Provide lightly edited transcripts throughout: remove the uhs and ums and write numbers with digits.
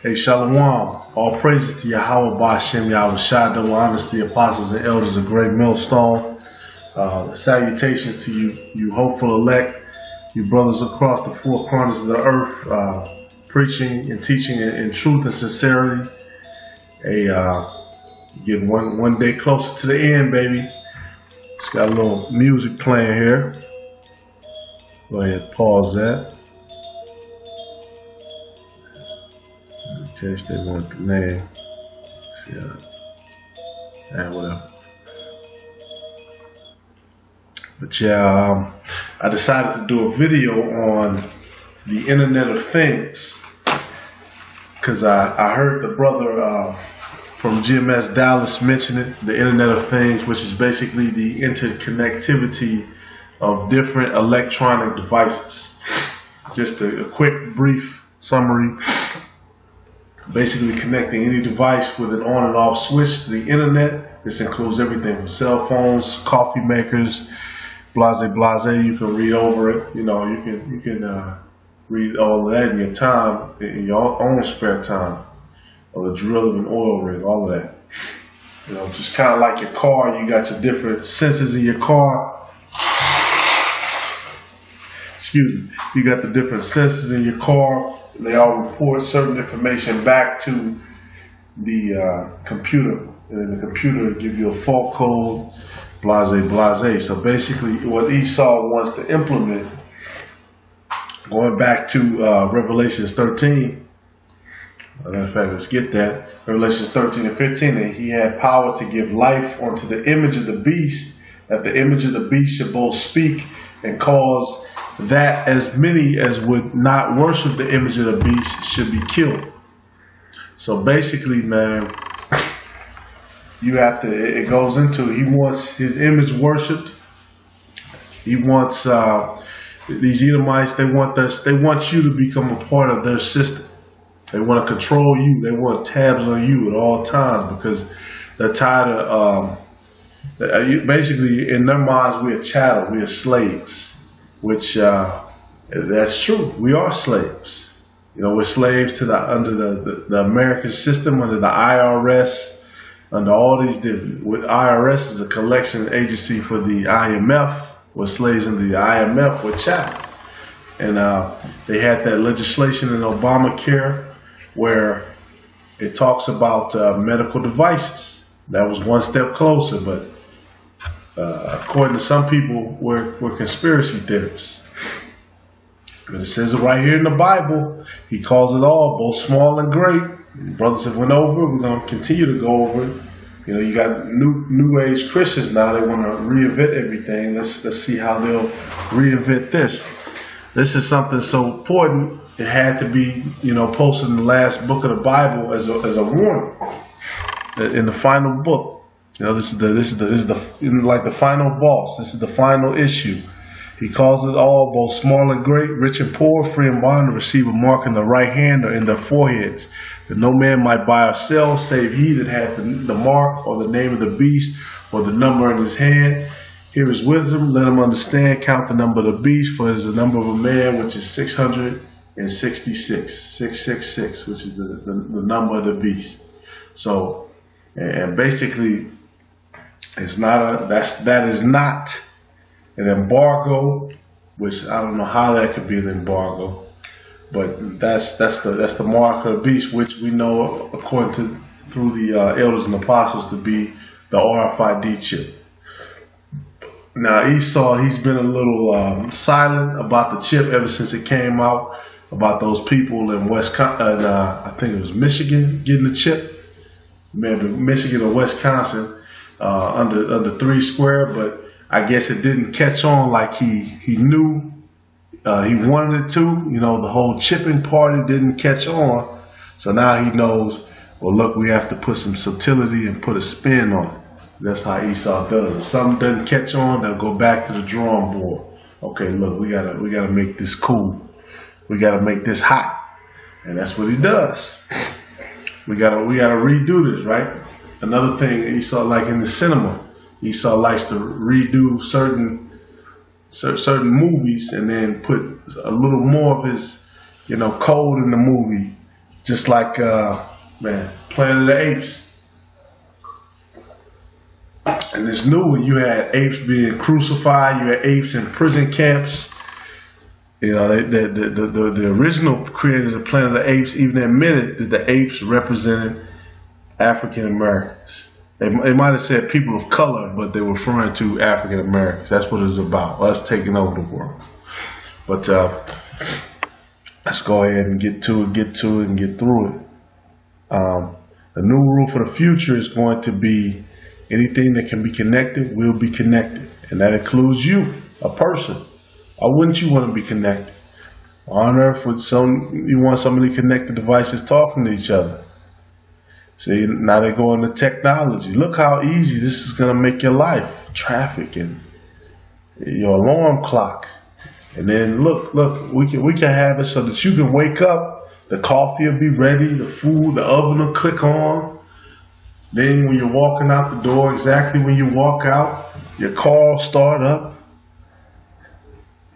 Hey, Shalom. All praises to Yahweh Ba'Shem Yahweh Shai, double honors to the apostles and elders of Great Millstone. Salutations to you hopeful elect, you brothers across the four corners of the earth, preaching and teaching in truth and sincerity. Getting one day closer to the end, baby. Just got a little music playing here. Go ahead, pause that. In case they want the name. See and whatever. But yeah, I decided to do a video on the Internet of Things because I heard the brother from GMS Dallas mention it, the Internet of Things, which is basically the interconnectivity of different electronic devices. Just a quick, brief summary. Basically connecting any device with an on and off switch to the internet. This includes everything from cell phones, coffee makers, blase. You can read over it. You know, you can read all of that in your time, in your own spare time. Or the drill of an oil rig, all of that. You know, just kind of like your car, you got your different sensors in your car. Excuse me. You got the different sensors in your car. They all report certain information back to the computer. And the computer will give you a fault code, blase. So basically what Esau wants to implement, going back to Revelations 13, as a matter of fact, let's get that. Revelations 13 and 15, and he had power to give life unto the image of the beast, that the image of the beast should both speak and cause that as many as would not worship the image of the beast should be killed. So basically, man, you have to, it goes into, he wants his image worshipped. He wants, these Edomites, they want you to become a part of their system. They want to control you. They want tabs on you at all times because they're tired of, basically in their minds, we're chattel, we're slaves, which that's true. We are slaves. You know, we're slaves to under the American system, under the IRS, under all these different, with IRS is a collection agency for the IMF. We're slaves under the IMF, we're chattel. And they had that legislation in Obamacare where it talks about medical devices. That was one step closer, but according to some people, we're conspiracy theorists. But it says it right here in the Bible. He calls it all, both small and great. Brothers have went over it. We're going to continue to go over it. You know, you got new age Christians now. They want to reinvent everything. Let's see how they'll reinvent this. This is something so important. It had to be, you know, posted in the last book of the Bible as a warning. In the final book, you know, this is like the final boss. This is the final issue. He calls it all, both small and great, rich and poor, free and bond, to receive a mark in the right hand or in their foreheads, that no man might buy or sell, save he that hath the mark or the name of the beast or the number in his hand. Here is wisdom, let him understand, count the number of the beast, for it is the number of a man, which is 666, 666, which is the number of the beast. So, and basically, it's not that is not an embargo, which I don't know how that could be an embargo, but that's the mark of the beast, which we know according to through the elders and apostles to be the RFID chip. Now Esau, he's been a little silent about the chip ever since it came out, about those people in I think it was Michigan getting the chip, maybe Michigan or Wisconsin, under 3 square, but I guess it didn't catch on like he knew he wanted it to. You know, the whole chipping party didn't catch on, so now he knows, well, look, we have to put some subtlety and put a spin on it. That's how Esau does. If something doesn't catch on, they'll go back to the drawing board. Okay, look, we gotta make this cool. We gotta make this hot, and that's what he does. We gotta redo this, right? Another thing, Esau, like in the cinema, Esau likes to redo certain movies and then put a little more of his, you know, code in the movie Just like, man, Planet of the Apes. And this new one, you had apes being crucified, you had apes in prison camps. You know, the original creators of Planet of the Apes even admitted that the apes represented African Americans. They might have said people of color, but they were referring to African Americans. That's what it was about, us taking over the world. But let's go ahead and get to it, and get through it. The new rule for the future is going to be anything that can be connected will be connected. And that includes you, a person. Why wouldn't you want to be connected? On earth would you want so many connected devices talking to each other? See, now they go into technology. Look how easy this is going to make your life. Traffic and your alarm clock. And then look, we can have it so that you can wake up, the coffee will be ready, the food, the oven will click on. Then when you're walking out the door, exactly when you walk out, your car will start up.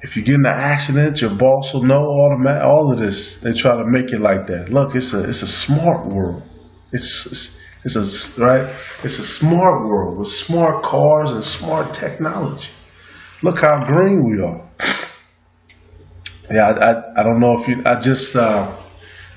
If you get in an accident, your boss will know all of this. They try to make it like that. Look, it's a smart world. It's a smart world with smart cars and smart technology. Look how green we are. Yeah, I don't know if you.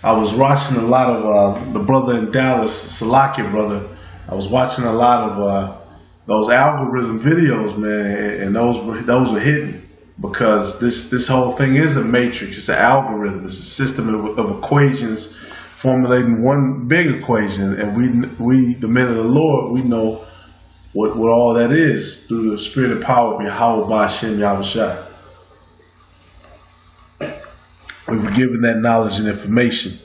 I was watching a lot of the brother in Dallas, Salakia brother. I was watching a lot of those algorithm videos, man, and those were hitting. Because this whole thing is a matrix. It's an algorithm. It's a system of equations formulating one big equation. And we the men of the Lord, we know what all that is through the spirit and power of Yahweh Ba'Shem Yahushua. We were given that knowledge and information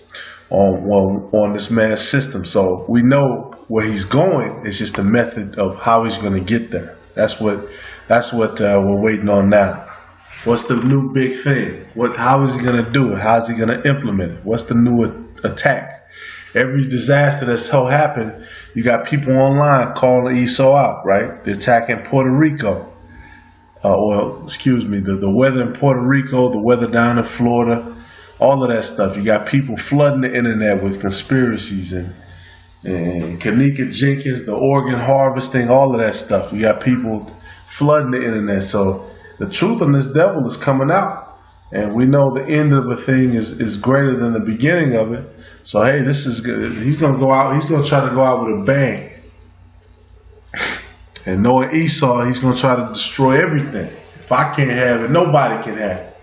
on this man's system. So we know where he's going. It's just a method of how he's going to get there. That's what we're waiting on now. What's the new big thing? How is he going to do it? How is he going to implement it? What's the new attack? Every disaster that's so happened, you got people online calling Esau out, right? The attack in Puerto Rico. The weather in Puerto Rico, the weather down in Florida, all of that stuff. You got people flooding the internet with conspiracies and Kanika Jenkins, the organ harvesting, all of that stuff. You got people flooding the internet. So the truth on this devil is coming out. And we know the end of a thing is greater than the beginning of it. So hey, this is good. He's gonna go out, he's gonna try to go out with a bang. And knowing Esau, he's gonna try to destroy everything. If I can't have it, nobody can have it.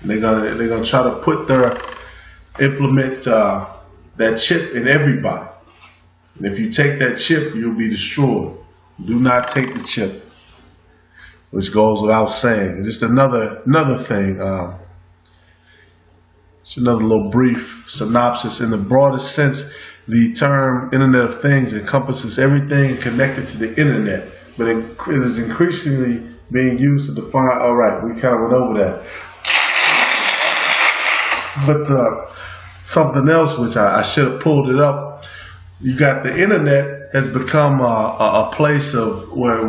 And they're gonna try to implement that chip in everybody. And if you take that chip, you'll be destroyed. Do not take the chip. Which goes without saying. Just another thing. Just another little brief synopsis. In the broadest sense, the term Internet of Things encompasses everything connected to the Internet, but it is increasingly being used to define. All right, we kind of went over that. But something else, which I should have pulled it up. You got the Internet has become a place of where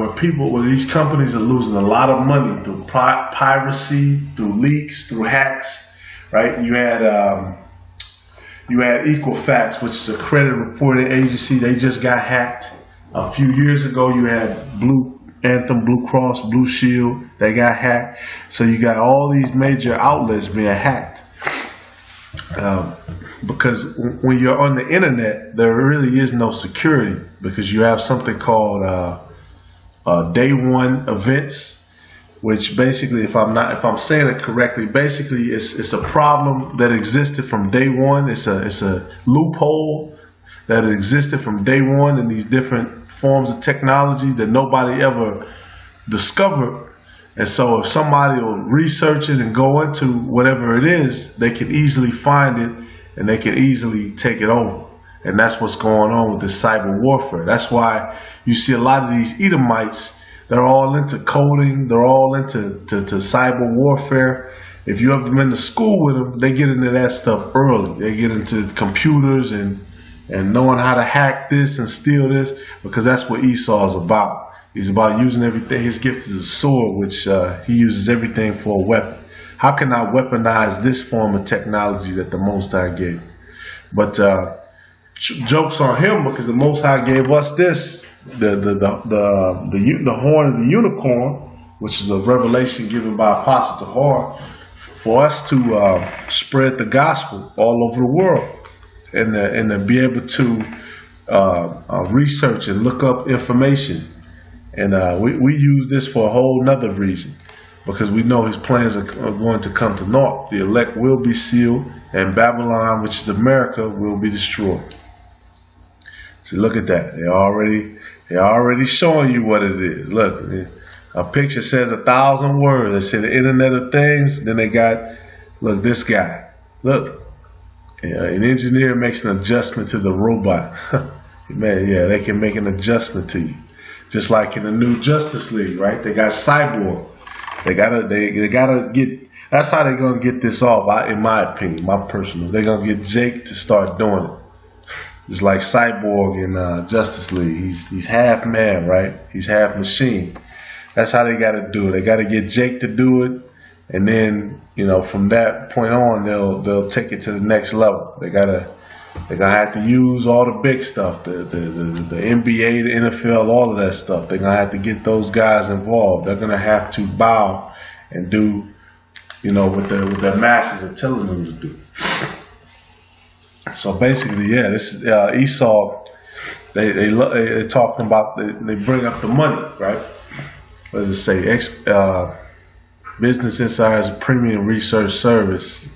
these companies are losing a lot of money through piracy, through leaks, through hacks, right? You had Equifax, which is a credit reporting agency. They just got hacked. A few years ago, you had Blue Anthem, Blue Cross, Blue Shield. They got hacked. So you got all these major outlets being hacked. Because when you're on the internet, there really is no security because you have something called day one events, which basically, if I'm saying it correctly, basically it's a problem that existed from day one. It's a loophole that existed from day one in these different forms of technology that nobody ever discovered. And so if somebody will research it and go into whatever it is, they can easily find it and they can easily take it over. And that's what's going on with this cyber warfare. That's why you see a lot of these Edomites, they're all into coding, they're all into cyber warfare. If you ever been to school with them, they get into that stuff early. They get into computers and knowing how to hack this and steal this, because that's what Esau is about. He's about using everything. His gift is a sword, which he uses everything for a weapon. How can I weaponize this form of technology that the Most High gave? But jokes on him, because the Most High gave us this, the horn of the unicorn, which is a revelation given by Apostle Tahar, for us to spread the gospel all over the world, and to be able to research and look up information. And we use this for a whole nother reason, because we know his plans are going to come to naught. The elect will be sealed, and Babylon, which is America, will be destroyed. See, look at that. They're already showing you what it is. Look, a picture says 1,000 words. They say the Internet of Things. Then they got, look, this guy. Look, an engineer makes an adjustment to the robot. Man, yeah, they can make an adjustment to you. Just like in the new Justice League, right? They got Cyborg. They gotta get. That's how they're gonna get this off. In my opinion, my personal, they're gonna get Jake to start doing it. It's like Cyborg in Justice League. He's half man, right? He's half machine. That's how they gotta do it. They gotta get Jake to do it, and then from that point on, they'll take it to the next level. They're gonna have to use all the big stuff, the NBA, the NFL, all of that stuff. They're gonna have to get those guys involved. They're gonna have to bow and do, what their masters are telling them to do. So basically, yeah, this is Esau. They talking about they bring up the money, right? What does it say? Business Insider's Premium Research Service.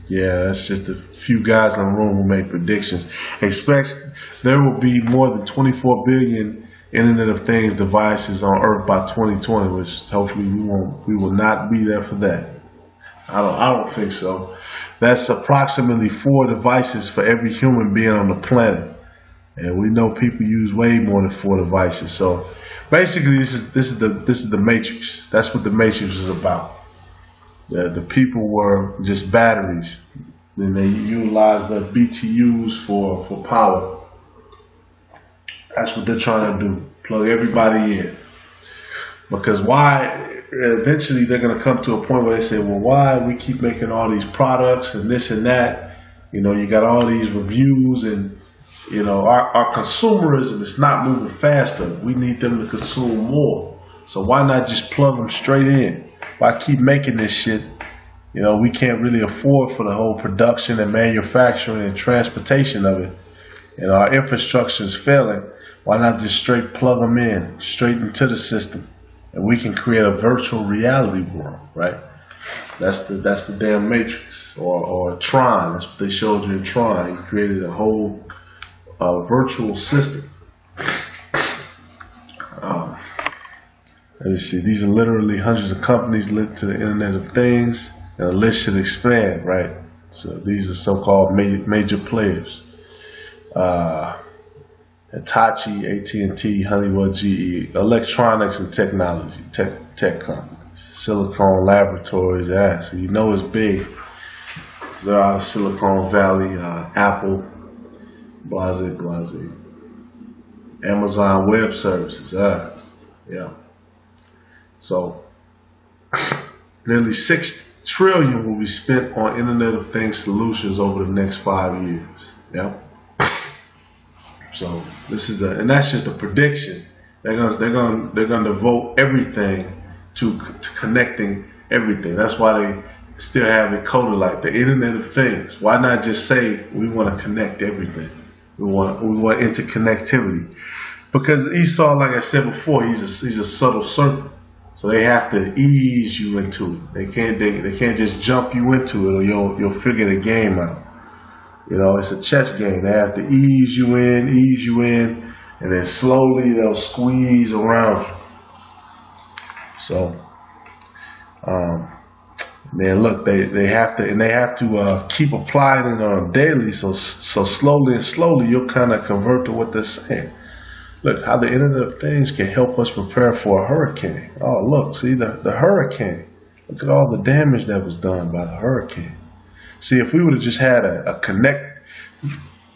Yeah, that's just a few guys in the room who make predictions. Expects there will be more than 24 billion Internet of Things devices on Earth by 2020, which hopefully we will not be there for that. I don't think so. That's approximately 4 devices for every human being on the planet, and we know people use way more than 4 devices. So basically, this is the Matrix. That's what the Matrix is about. The people were just batteries, and they utilized the BTUs for power. That's what they're trying to do. Plug everybody in. Because why? Eventually, they're going to come to a point where they say, well, why we keep making all these products and this and that? You got all these reviews and our consumerism is not moving faster. We need them to consume more. So why not just plug them straight in? Why keep making this shit? We can't really afford for the whole production and manufacturing and transportation of it. And our infrastructure is failing. Why not just straight plug them in, straight into the system? And we can create a virtual reality world, right? That's the damn Matrix or Tron. That's what they showed you in Tron. He created a whole virtual system. Let me see. These are literally hundreds of companies linked to the Internet of Things, and the list should expand, right? So these are so-called major players. Hitachi, AT&T, Honeywell, GE, electronics and technology, tech companies, Silicon Laboratories. So it's big. They're out of Silicon Valley. Apple. Blase. Amazon Web Services. Yeah. So, nearly $6 trillion will be spent on Internet of Things solutions over the next 5 years. Yeah. So this is and that's just a prediction. They're gonna devote everything to connecting everything. That's why they still have it coded like the Internet of Things. Why not just say we want to connect everything? We want interconnectivity. Because Esau, like I said before, he's a subtle serpent. So they have to ease you into it. They can't just jump you into it, or you'll figure the game out. It's a chess game. They have to ease you in, and then slowly they'll squeeze around you. So, then look, they have to keep applying it on daily. So slowly you'll kind of convert to what they're saying. Look how the Internet of Things can help us prepare for a hurricane. Oh, look, see the hurricane. Look at all the damage that was done by the hurricane. See, if we would have just had if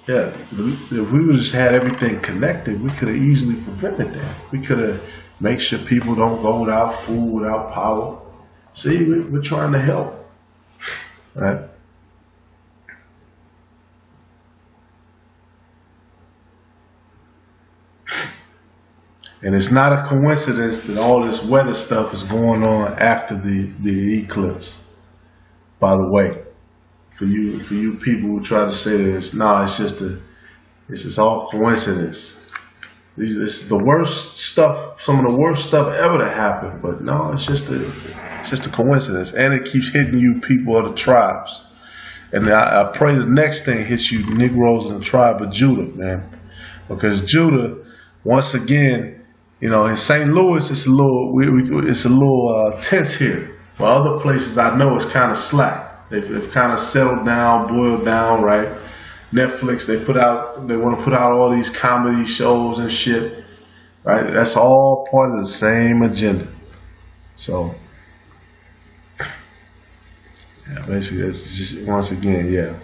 we would have just had everything connected, we could have easily prevented that. We could have made sure people don't go without food, without power. See, we're trying to help, right? And it's not a coincidence that all this weather stuff is going on after the eclipse. By the way, for you people who try to say that it's just all coincidence. This is the worst stuff, some of the worst stuff ever to happen. But no, it's just a coincidence, and it keeps hitting you people of the tribes. And I pray the next thing hits you Negroes in the tribe of Judah, man, because Judah, once again, you know, in St. Louis, it's a little tense here. For other places, I know it's kind of slack. They've kind of settled down, boiled down, right? Netflix, they want to put out all these comedy shows and shit, right? That's all part of the same agenda. So, yeah, basically, it's just, once again, yeah.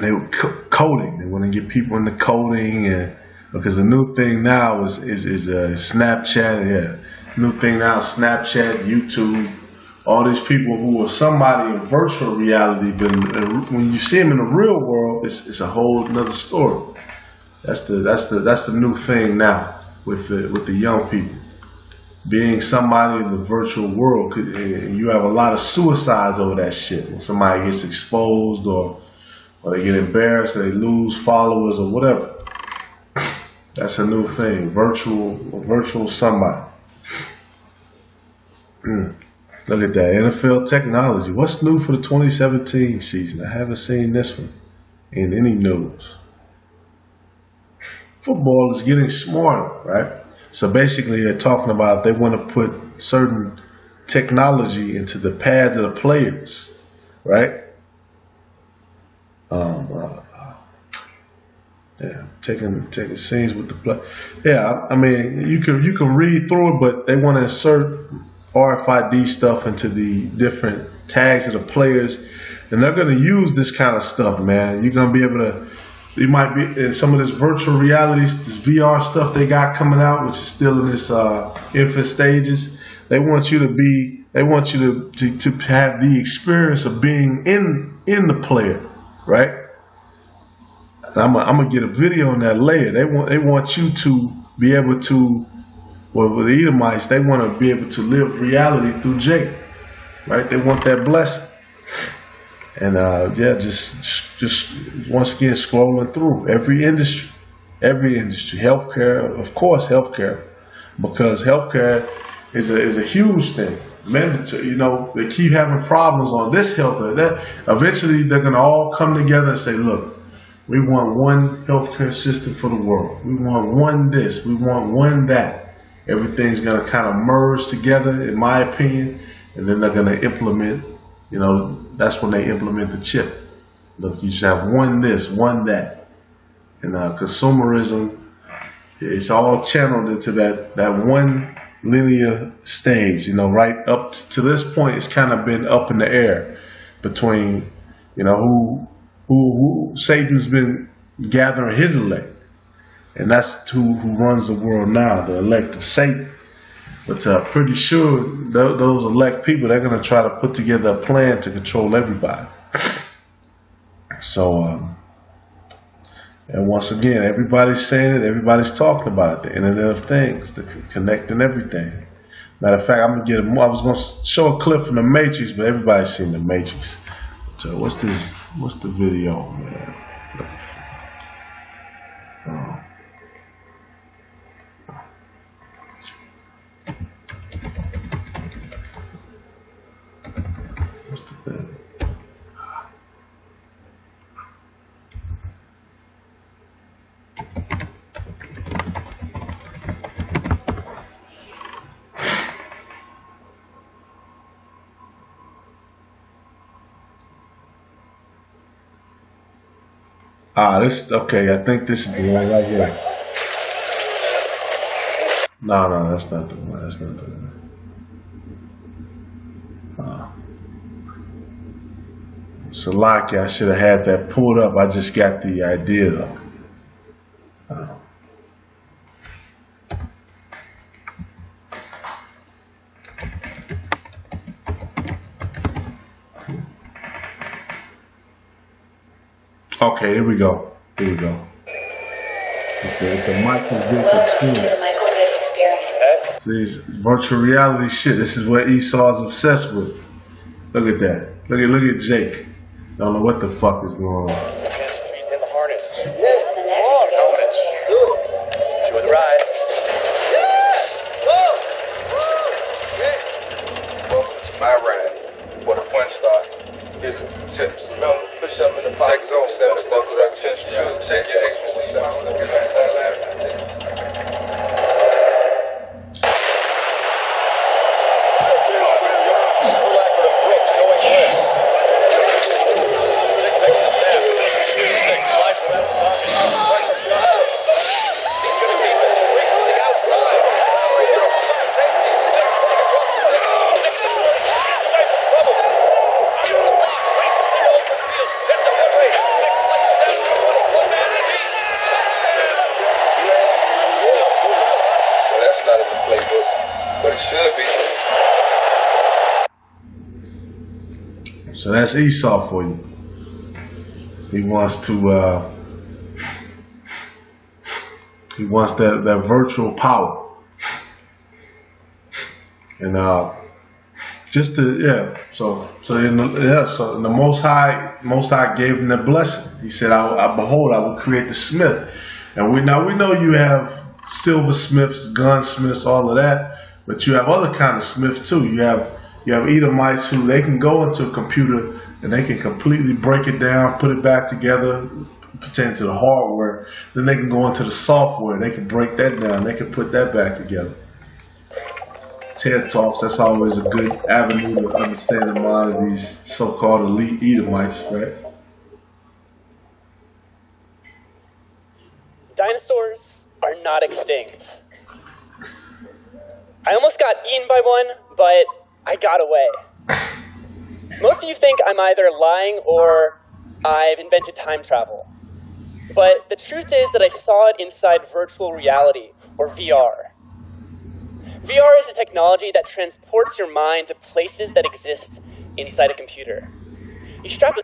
They were coding. They want to get people into coding, and because the new thing now is Snapchat. Yeah, new thing now is Snapchat, YouTube. All these people who are somebody in virtual reality, but when you see them in the real world, it's a whole another story. That's the new thing now with the young people. Being somebody in the virtual world, and you have a lot of suicides over that shit. When somebody gets exposed, or they get embarrassed, or they lose followers, or whatever. That's a new thing. Virtual somebody. Look at that. NFL technology. What's new for the 2017 season? I haven't seen this one in any news. Football is getting smarter, right? So basically, they're talking about they want to put certain technology into the pads of the players, right? Yeah, taking scenes with the play. Yeah, I mean, you can read through it, but they want to insert RFID stuff into the different tags of the players, and they're going to use this kind of stuff, man. You're going to be able to. You might be in some of this virtual reality, this VR stuff they got coming out, which is still in this infant stages. They want you to have the experience of being in the player, right? And I'm gonna get a video on that later. They want you to be able to, well, with the Edomites, they want to be able to live reality through Jacob, right? They want that blessing. And yeah, just once again scrolling through every industry, healthcare, of course, healthcare, because healthcare is a huge thing. Mandatory, you know, they keep having problems on this healthcare. That eventually they're gonna all come together and say, look, we want one healthcare system for the world. We want one this. We want one that. Everything's gonna kind of merge together, in my opinion, and then they're gonna implement. You know, that's when they implement the chip. Look, you just have one this, one that. And consumerism, it's all channeled into that one linear stage. You know, right up to this point, it's kind of been up in the air between, you know, who Satan's been gathering his elect. And that's who runs the world now, the elect of Satan. But pretty sure those elect people, they're going to try to put together a plan to control everybody. So, and once again, everybody's saying it, everybody's talking about it, the Internet of Things, the connecting everything. Matter of fact, I was going to show a clip from The Matrix, but everybody's seen The Matrix. So what's the video, man? What's the thing? This, okay, I think this is the one right here. No, that's not the one. That's not the one. Salaki, I should have had that pulled up. I just got the idea though. Okay, here we go. It's the Michael Vick experience. See, it's virtual reality shit. This is what Esau is obsessed with. Look at that. Look at Jake. Don't know what the fuck is going on. Enjoy the ride. Welcome to my ride. For the fun starts. Here's tips. Remember, push up in the pocket. Sex zone 7, step to that 10th Street. Take your ecstasy. Not in the playbook, but it should be. So that's Esau for you. He wants that virtual power, and So in the Most High gave him the blessing. He said, "I behold, I will create the smith," and we know you have silversmiths, gunsmiths, all of that, but you have other kind of smiths too. You have Edomites who they can go into a computer and they can completely break it down, put it back together, pertaining to the hardware. Then they can go into the software, they can break that down, they can put that back together. TED Talks, that's always a good avenue to understand the mind of these so-called elite Edomites, right? Dinosaurs are not extinct. I almost got eaten by one, but I got away. Most of you think I'm either lying or I've invented time travel. But the truth is that I saw it inside virtual reality, or VR. VR is a technology that transports your mind to places that exist inside a computer. You strap a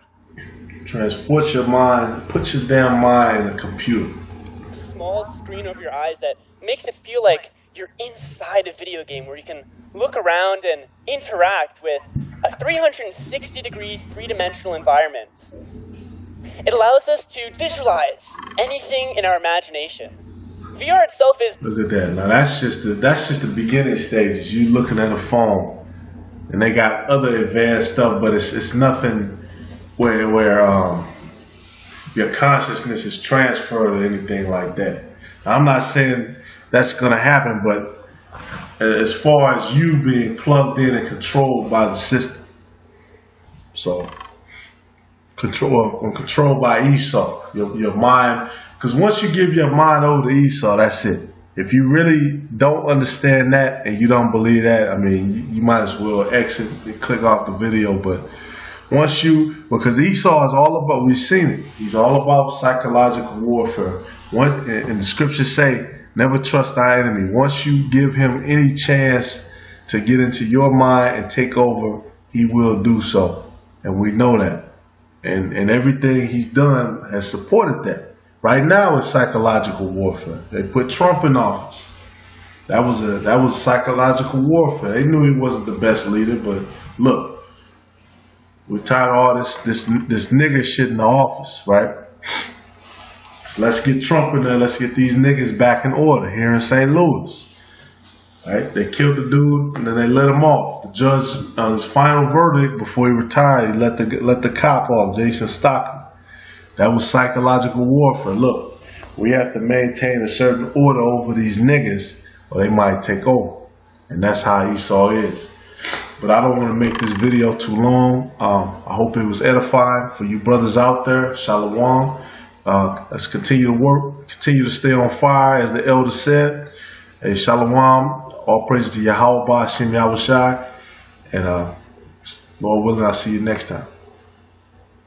Transport your mind, put your damn mind in a computer. Small screen over your eyes that makes it feel like you're inside a video game where you can look around and interact with a 360-degree three-dimensional environment. It allows us to visualize anything in our imagination. VR itself is... Look at that. Now that's just the beginning stages. You looking at a phone, and they got other advanced stuff, but it's nothing where your consciousness is transferred or anything like that. Now, I'm not saying that's gonna happen, but as far as you being plugged in and controlled by the system, so controlled by Esau, your mind. Because once you give your mind over to Esau, that's it. If you really don't understand that and you don't believe that, I mean, you might as well exit and click off the video. But because Esau is all about, we've seen it, he's all about psychological warfare. And the scriptures say, never trust thy enemy. Once you give him any chance to get into your mind and take over, he will do so. And we know that. And everything he's done has supported that. Right now it's psychological warfare. They put Trump in office. That was psychological warfare. They knew he wasn't the best leader, but look, we're tired of all this nigger shit in the office, right? Let's get Trump in there. Let's get these niggas back in order here in St. Louis. Right? They killed the dude and then they let him off. The judge, on his final verdict before he retired, he let the cop off, Jason Stockley. That was psychological warfare. Look, we have to maintain a certain order over these niggas or they might take over. And that's how Esau is. But I don't want to make this video too long. I hope it was edifying for you brothers out there. Shalom. Let's continue to work, continue to stay on fire, as the elder said. Hey, shalom. All praise to Yahweh, Hashem Yahushai. And Lord willing, I'll see you next time.